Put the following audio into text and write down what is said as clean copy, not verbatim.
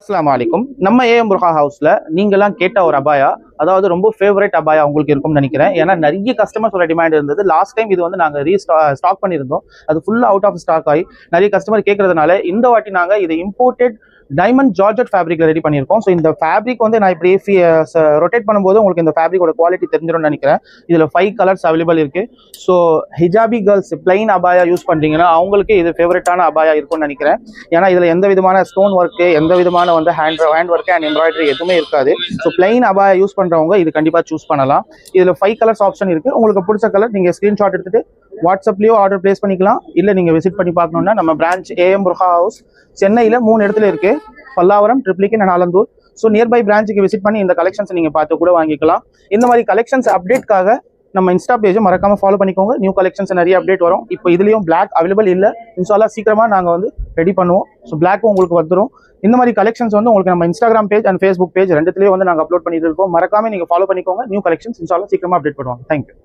அஸ்ஸலாமு அலைக்கும். நம்ம ஏஎம் புர்ஹா ஹவுஸ்ல நீங்கெல்லாம் கேட்ட ஒரு அபாயா, அதாவது ரொம்ப ஃபேவரட் அபாயா உங்களுக்கு இருக்கும்னு நினைக்கிறேன். ஏன்னா நிறைய கஸ்டமர்ஸோட டிமாண்ட் இருந்தது. லாஸ்ட் டைம் இது வந்து நாங்கள் ஸ்டாக் பண்ணியிருந்தோம். அது ஃபுல்லாக அவுட் ஆஃப் ஸ்டாக் ஆகி நிறைய கஸ்டமர் கேட்கறதுனால இந்த வாட்டி நாங்கள் இது இம்போர்ட்டட் டைமண்ட் ஜார்ஜெட் ஃபேப்ரிக்ல ரெடி பண்ணியிருக்கோம். ஸோ இந்த ஃபேப்ரிக் வந்து நான் இப்படி ரொட்டேட் பண்ணும்போது உங்களுக்கு இந்த ஃபேப்ரிக்கோட குவாலிட்டி தெரிஞ்சிடும்னு நினைக்கிறேன். இதில் 5 கலர்ஸ் அவைலபிள் இருக்கு. ஸோ ஹிஜாபி கேர்ள்ஸ் பிளைன் அபாயா யூஸ் பண்றீங்கன்னா அவங்களுக்கு இது ஃபேவரட்டான அபாயா இருக்கும்னு நினைக்கிறேன். ஏன்னா இதில் எந்த விதமான ஸ்டோன் ஒர்க்கு, எந்த விதமான வந்து ஹேண்ட் ஒர்க் அண்ட் எம்ப்ராய்டரி எதுவுமே இருக்காது. ஸோ பிளைன் அபாயா யூஸ் பண்றவங்க இது கண்டிப்பாக சூஸ் பண்ணலாம். இதில் 5 கலர்ஸ் ஆப்ஷன் இருக்கு. உங்களுக்கு பிடிச்ச கலர் நீங்கள் ஸ்கிரீன்ஷாட் எடுத்துட்டு வாட்ஸ்அப்லயோ ஆர்டர் பிளேஸ் பண்ணிக்கலாம். இல்லை நீங்கள் விசிட் பண்ணி பார்க்கணும்னா நம்ம பிரான்ச் ஏஎம் புர்ஹா ஹவுஸ் சென்னையில் 3 இடத்துல இருக்கு. Pallavaram, Triplicane and Alandur. So nearby பிரான்ச்சுக்கு விசிட் பண்ணி இந்த கலெக்ஷன்ஸ் நீங்கள் பார்த்து கூட வாங்கிக்கலாம். இந்த மாதிரி கலெக்ஷன்ஸ் அப்டேட்காக நம்ம இன்ஸ்டா பேஜை மறக்காம ஃபாலோ பண்ணிக்கோங்க. நியூ கலெக்ஷன்ஸ் நிறைய அப்டேட் வரும். இப்போ இதுலயும் பிளாக் அவைலபிள் இல்லை. இன்ஷால்லா சீக்கிரமா நாங்கள் வந்து ரெடி பண்ணுவோம். ஸோ பிளாக்கும் உங்களுக்கு வந்துடும். இந்த மாதிரி கலெக்ஷன்ஸ் வந்து உங்களுக்கு நம்ம Instagram page and Facebook page ரெண்டுத்துலேயும் வந்து நாங்கள் அப்லோட் பண்ணிட்டு இருக்கோம். மறக்காம நீங்கள் ஃபாலோ பண்ணிக்கோங்க. நியூ கலெக்ஷன்ஸ் இன்ஷால்லா சீக்கிரமா அப்டேட் பண்ணுவாங்க. தேங்க்யூ.